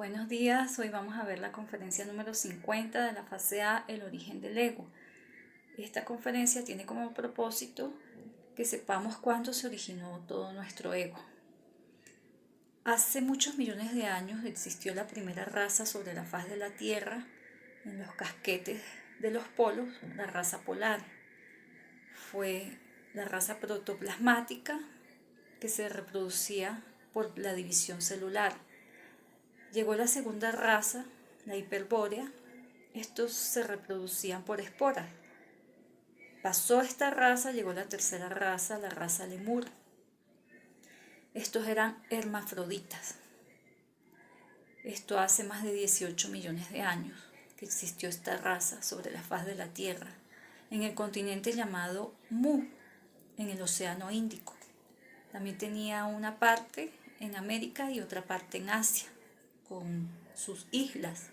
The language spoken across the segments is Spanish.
Buenos días, hoy vamos a ver la conferencia número 50 de la fase A, el origen del ego. Esta conferencia tiene como propósito que sepamos cuándo se originó todo nuestro ego. Hace muchos millones de años existió la primera raza sobre la faz de la Tierra, en los casquetes de los polos, la raza polar. Fue la raza protoplasmática que se reproducía por la división celular. Llegó la segunda raza, la hiperbórea. Estos se reproducían por esporas. Pasó esta raza, llegó la tercera raza, la raza lemur. Estos eran hermafroditas. Esto hace más de 18 millones de años que existió esta raza sobre la faz de la Tierra, en el continente llamado Mu, en el Océano Índico. También tenía una parte en América y otra parte en Asia, con sus islas.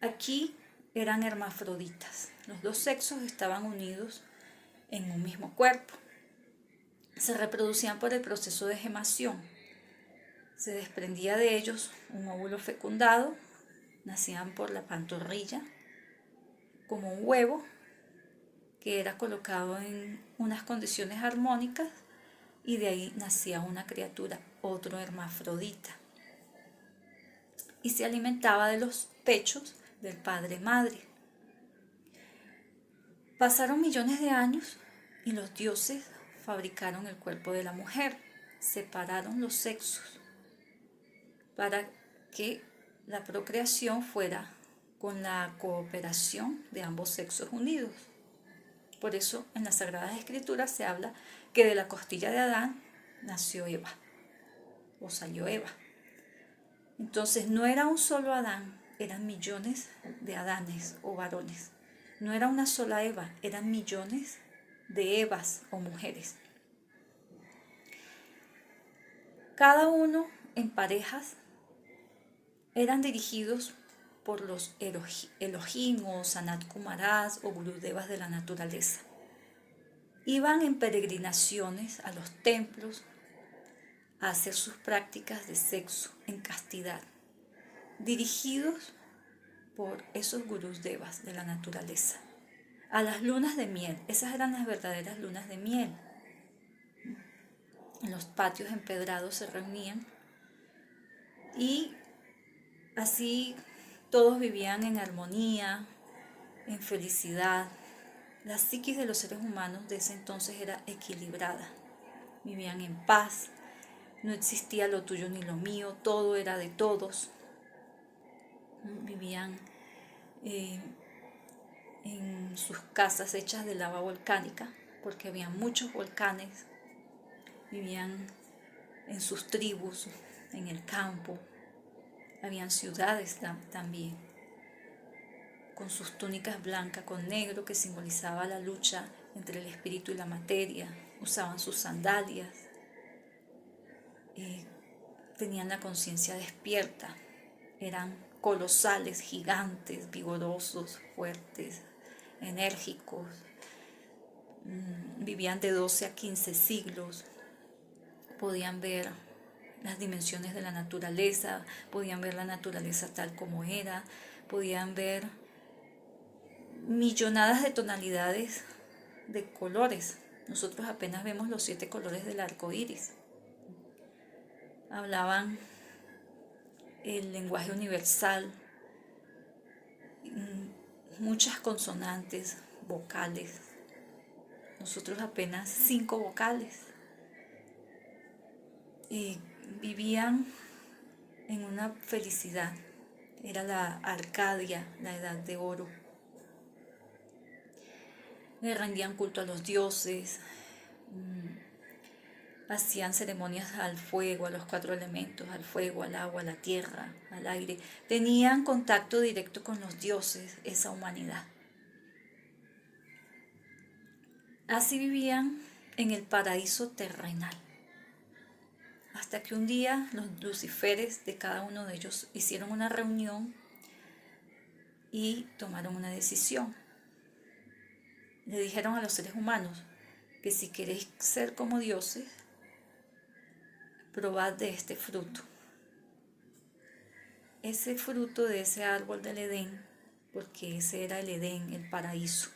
Aquí eran hermafroditas. Los dos sexos estaban unidos en un mismo cuerpo. Se reproducían por el proceso de gemación. Se desprendía de ellos un óvulo fecundado, nacían por la pantorrilla como un huevo que era colocado en unas condiciones armónicas y de ahí nacía una criatura, otro hermafrodita. Y se alimentaba de los pechos del padre-madre. Pasaron millones de años y los dioses fabricaron el cuerpo de la mujer, separaron los sexos para que la procreación fuera con la cooperación de ambos sexos unidos. Por eso en las Sagradas Escrituras se habla que de la costilla de Adán nació Eva, o salió Eva. Entonces no era un solo Adán, eran millones de Adanes o varones. No era una sola Eva, eran millones de Evas o mujeres. Cada uno en parejas eran dirigidos por los Elohim o Sanat Kumaras o Gurudevas de la naturaleza. Iban en peregrinaciones a los templos a hacer sus prácticas de sexo en castidad, dirigidos por esos gurús devas de la naturaleza. A las lunas de miel, esas eran las verdaderas lunas de miel. En los patios empedrados se reunían y así todos vivían en armonía, en felicidad. La psiquis de los seres humanos de ese entonces era equilibrada. Vivían en paz, no existía lo tuyo ni lo mío, todo era de todos. Vivían en sus casas hechas de lava volcánica, porque había muchos volcanes. Vivían en sus tribus, en el campo. Habían ciudades también, con sus túnicas blancas con negro que simbolizaba la lucha entre el espíritu y la materia. Usaban sus sandalias, tenían la conciencia despierta, eran colosales, gigantes, vigorosos, fuertes, enérgicos. Vivían de 12 a 15 siglos, podían ver las dimensiones de la naturaleza, podían ver la naturaleza tal como era, podían ver millonadas de tonalidades de colores. Nosotros apenas vemos los 7 colores del arco iris. Hablaban el lenguaje universal, muchas consonantes, vocales. Nosotros apenas 5 vocales. Vivían en una felicidad. Era la Arcadia, la edad de oro. Le rendían culto a los dioses, hacían ceremonias al fuego, a los 4 elementos, al fuego, al agua, a la tierra, al aire. Tenían contacto directo con los dioses, esa humanidad. Así vivían en el paraíso terrenal. Hasta que un día los luciferes de cada uno de ellos hicieron una reunión y tomaron una decisión. Le dijeron a los seres humanos que si queréis ser como dioses, probad de este fruto. ese fruto de ese árbol del Edén, porque ese era el Edén, el paraíso,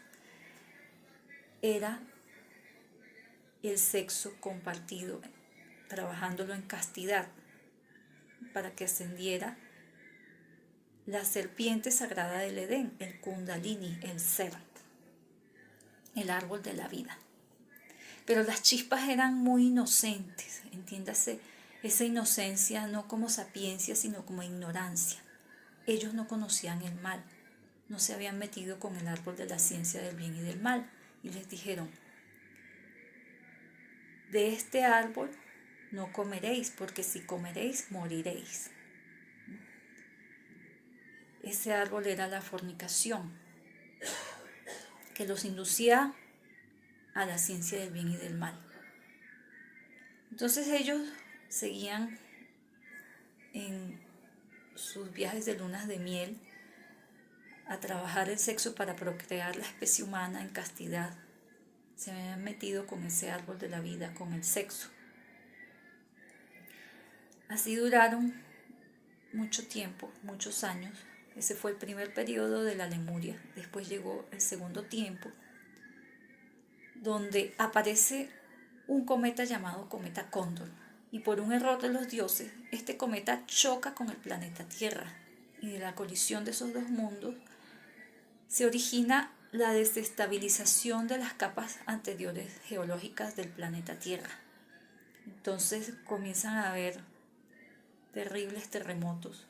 era el sexo compartido, trabajándolo en castidad, para que ascendiera la serpiente sagrada del Edén, el Kundalini, el ser, el árbol de la vida. Pero las chispas eran muy inocentes, entiéndase, esa inocencia no como sapiencia, sino como ignorancia. Ellos no conocían el mal, no se habían metido con el árbol de la ciencia del bien y del mal. Y les dijeron, de este árbol no comeréis, porque si comeréis, moriréis. Ese árbol era la fornicación, que los inducía a la ciencia del bien y del mal. Entonces ellos seguían en sus viajes de lunas de miel a trabajar el sexo para procrear la especie humana en castidad. Se habían metido con ese árbol de la vida, con el sexo. Así duraron mucho tiempo, muchos años. Ese fue el primer periodo de la Lemuria. Después llegó el segundo tiempo, donde aparece un cometa llamado cometa Cóndor. Y por un error de los dioses, este cometa choca con el planeta Tierra. Y de la colisión de esos dos mundos se origina la desestabilización de las capas anteriores geológicas del planeta Tierra. Entonces comienzan a haber terribles terremotos,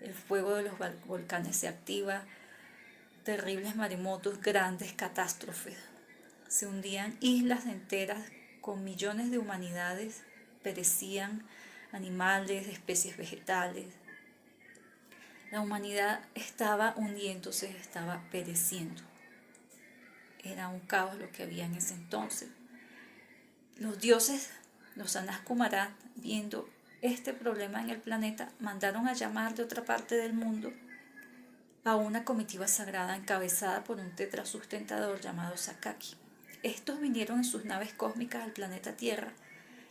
el fuego de los volcanes se activa, terribles maremotos, grandes catástrofes. Se hundían islas enteras con millones de humanidades, perecían animales, especies vegetales. La humanidad estaba hundiéndose, estaba pereciendo. Era un caos lo que había en ese entonces. Los dioses, los Sanat Kumara, viendo este problema en el planeta, mandaron a llamar de otra parte del mundo a una comitiva sagrada encabezada por un tetrasustentador llamado Sakaki. Estos vinieron en sus naves cósmicas al planeta Tierra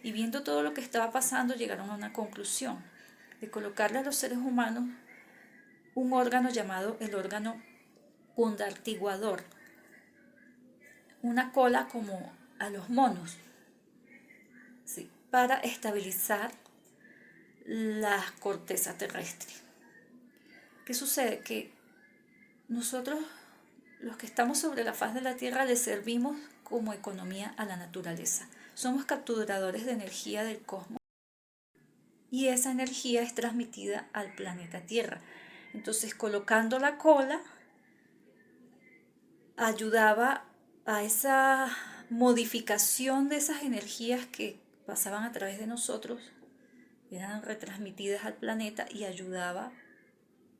y viendo todo lo que estaba pasando llegaron a una conclusión de colocarle a los seres humanos un órgano llamado el órgano pundartiguador, una cola como a los monos, ¿sí?, para estabilizar la corteza terrestre. ¿Qué sucede? Que nosotros, los que estamos sobre la faz de la Tierra, le servimos como economía a la naturaleza. Somos capturadores de energía del cosmos y esa energía es transmitida al planeta Tierra. Entonces, colocando la cola, ayudaba a esa modificación de esas energías que pasaban a través de nosotros, eran retransmitidas al planeta y ayudaba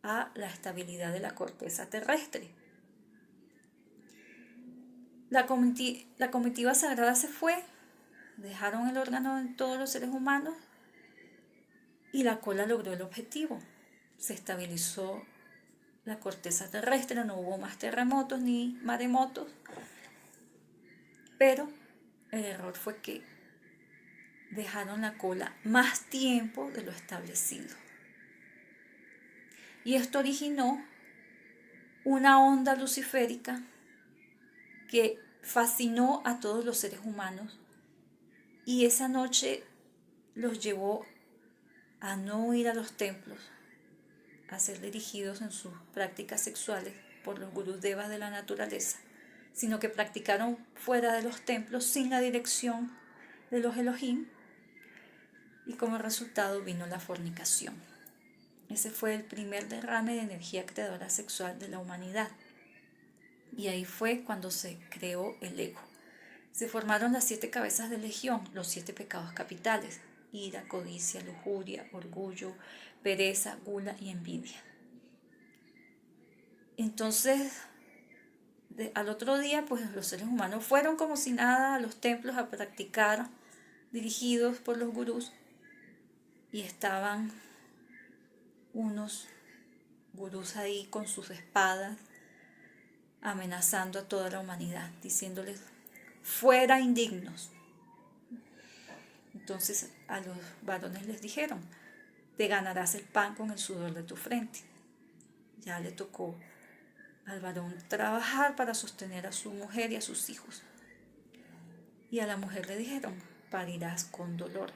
a la estabilidad de la corteza terrestre. La comitiva sagrada se fue, dejaron el órgano en todos los seres humanos y la cola logró el objetivo. Se estabilizó la corteza terrestre, no hubo más terremotos ni maremotos, pero el error fue que dejaron la cola más tiempo de lo establecido. Y esto originó una onda luciférica que fascinó a todos los seres humanos y esa noche los llevó a no ir a los templos, a ser dirigidos en sus prácticas sexuales por los gurús devas de la naturaleza, sino que practicaron fuera de los templos sin la dirección de los Elohim y como resultado vino la fornicación. Ese fue el primer derrame de energía creadora sexual de la humanidad. Y ahí fue cuando se creó el ego. Se formaron las 7 cabezas de legión, los 7 pecados capitales: ira, codicia, lujuria, orgullo, pereza, gula y envidia. Entonces, al otro día, pues los seres humanos fueron como si nada a los templos a practicar, dirigidos por los gurús, y estaban unos gurús ahí con sus espadas amenazando a toda la humanidad, diciéndoles: fuera indignos. Entonces a los varones les dijeron: te ganarás el pan con el sudor de tu frente. Ya le tocó al varón trabajar para sostener a su mujer y a sus hijos. Y a la mujer le dijeron, parirás con dolor.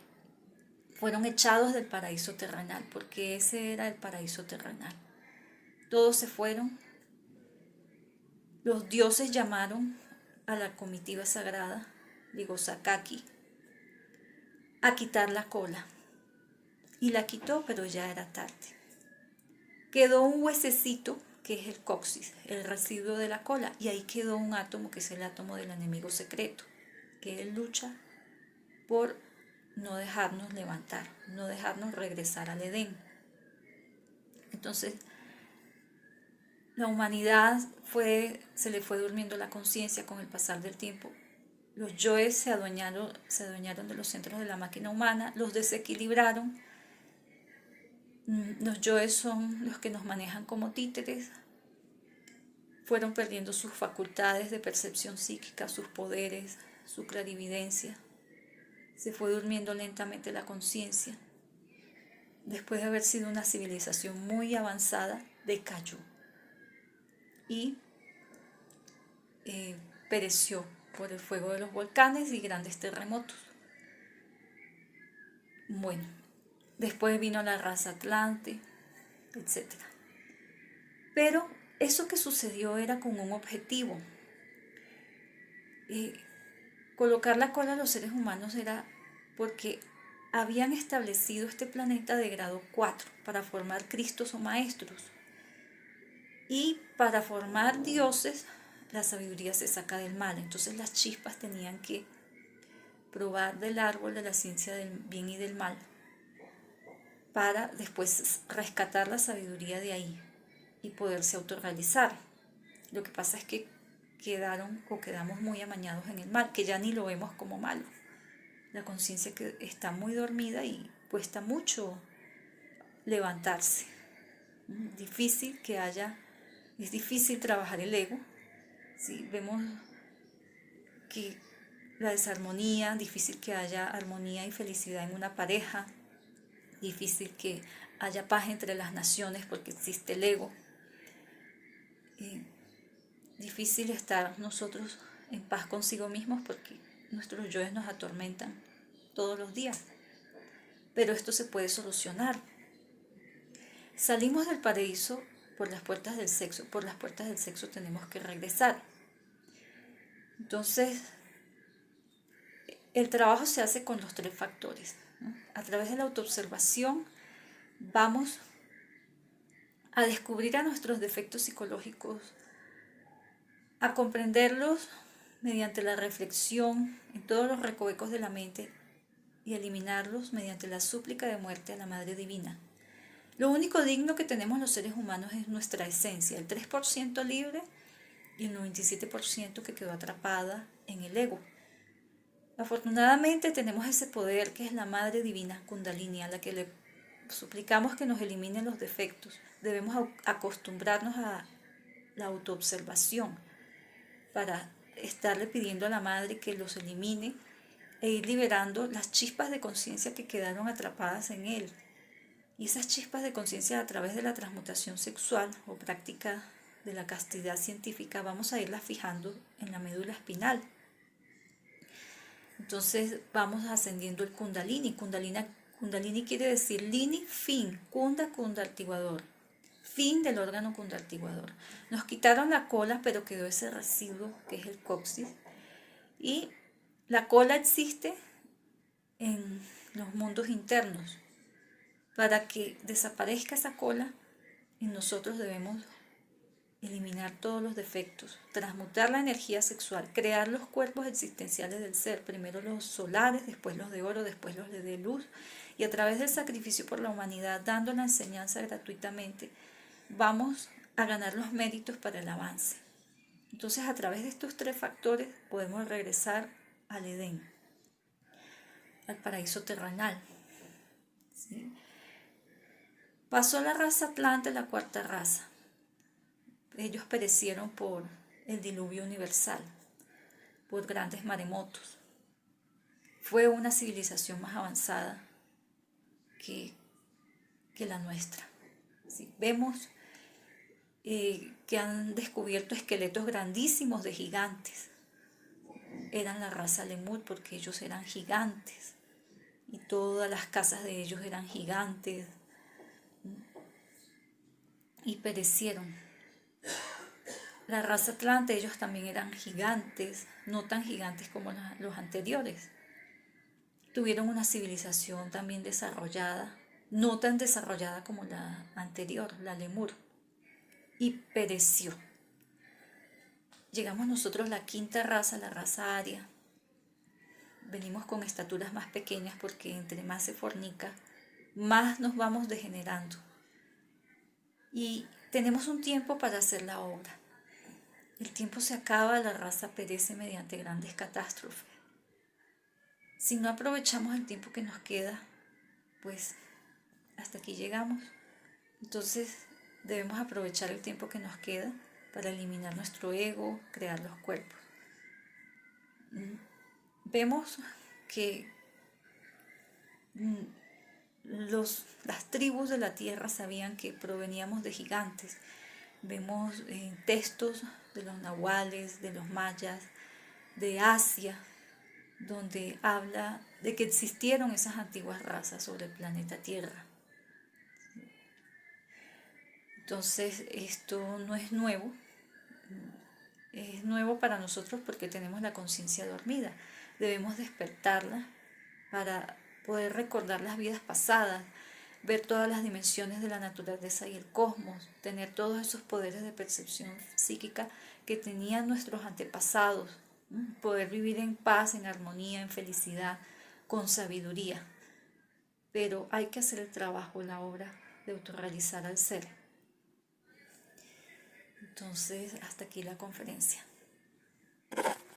Fueron echados del paraíso terrenal, porque ese era el paraíso terrenal. Todos se fueron. Los dioses llamaron a la comitiva sagrada, digo Sakaki, a quitar la cola. Y la quitó, pero ya era tarde. Quedó un huesecito, que es el coxis, el residuo de la cola, y ahí quedó un átomo, que es el átomo del enemigo secreto, que él lucha por no dejarnos levantar, no dejarnos regresar al Edén. Entonces, la humanidad se le fue durmiendo la conciencia con el pasar del tiempo. Los yoes se adueñaron de los centros de la máquina humana, los desequilibraron. Los yoes son los que nos manejan como títeres. Fueron perdiendo sus facultades de percepción psíquica, sus poderes, su clarividencia. Se fue durmiendo lentamente la conciencia. Después de haber sido una civilización muy avanzada, decayó y pereció por el fuego de los volcanes y grandes terremotos. Bueno, después vino la raza Atlante, etc. Pero eso que sucedió era con un objetivo. Colocar la cola a los seres humanos era porque habían establecido este planeta de grado 4 para formar cristos o maestros. Y para formar dioses, la sabiduría se saca del mal. Entonces las chispas tenían que probar del árbol de la ciencia del bien y del mal para después rescatar la sabiduría de ahí y poderse autorrealizar. Lo que pasa es que quedamos muy amañados en el mal, que ya ni lo vemos como malo. La conciencia que está muy dormida y cuesta mucho levantarse. Es difícil trabajar el ego. ¿Sí? Vemos que la desarmonía, difícil que haya armonía y felicidad en una pareja, difícil que haya paz entre las naciones porque existe el ego. Difícil estar nosotros en paz consigo mismos porque nuestros yoes nos atormentan todos los días. Pero esto se puede solucionar. Salimos del paraíso por las puertas del sexo tenemos que regresar. Entonces, el trabajo se hace con los 3 factores, ¿no? A través de la autoobservación vamos a descubrir a nuestros defectos psicológicos, a comprenderlos mediante la reflexión en todos los recovecos de la mente y eliminarlos mediante la súplica de muerte a la Madre Divina. Lo único digno que tenemos los seres humanos es nuestra esencia, el 3% libre y el 97% que quedó atrapada en el ego. Afortunadamente tenemos ese poder que es la Madre Divina Kundalini, a la que le suplicamos que nos elimine los defectos. Debemos acostumbrarnos a la autoobservación para estarle pidiendo a la Madre que los elimine e ir liberando las chispas de conciencia que quedaron atrapadas en él. Y esas chispas de conciencia a través de la transmutación sexual o práctica de la castidad científica vamos a irlas fijando en la médula espinal. Entonces vamos ascendiendo el Kundalini. Kundalini quiere decir Lini, fin, Kunda, actiguador. Fin del órgano actiguador. Nos quitaron la cola, pero quedó ese residuo que es el coxis. Y la cola existe en los mundos internos. Para que desaparezca esa cola, en nosotros debemos eliminar todos los defectos, transmutar la energía sexual, crear los cuerpos existenciales del ser, primero los solares, después los de oro, después los de luz, y a través del sacrificio por la humanidad, dando la enseñanza gratuitamente, vamos a ganar los méritos para el avance. Entonces, a través de estos 3 factores podemos regresar al Edén, al paraíso terrenal. ¿Sí? Pasó la raza Atlante, la 4ª raza. Ellos perecieron por el diluvio universal, por grandes maremotos. Fue una civilización más avanzada que que la nuestra. ¿Sí? Vemos que han descubierto esqueletos grandísimos de gigantes. Eran la raza Lemur porque ellos eran gigantes y todas las casas de ellos eran gigantes y perecieron. La raza Atlante, ellos también eran gigantes, no tan gigantes como los anteriores. Tuvieron una civilización también desarrollada, no tan desarrollada como la anterior, la Lemur, y pereció. Llegamos nosotros la quinta raza, la raza Aria. Venimos con estaturas más pequeñas porque entre más se fornica, más nos vamos degenerando. Y tenemos un tiempo para hacer la obra. El tiempo se acaba, la raza perece mediante grandes catástrofes. Si no aprovechamos el tiempo que nos queda, pues hasta aquí llegamos. Entonces debemos aprovechar el tiempo que nos queda para eliminar nuestro ego, crear los cuerpos. Vemos que las tribus de la tierra sabían que proveníamos de gigantes. Vemos textos de los nahuales, de los mayas, de Asia, donde habla de que existieron esas antiguas razas sobre el planeta Tierra. Entonces, esto no es nuevo, es nuevo para nosotros porque tenemos la conciencia dormida. Debemos despertarla para poder recordar las vidas pasadas, ver todas las dimensiones de la naturaleza y el cosmos, tener todos esos poderes de percepción psíquica que tenían nuestros antepasados, poder vivir en paz, en armonía, en felicidad, con sabiduría. Pero hay que hacer el trabajo, la obra de autorrealizar al ser. Entonces, hasta aquí la conferencia.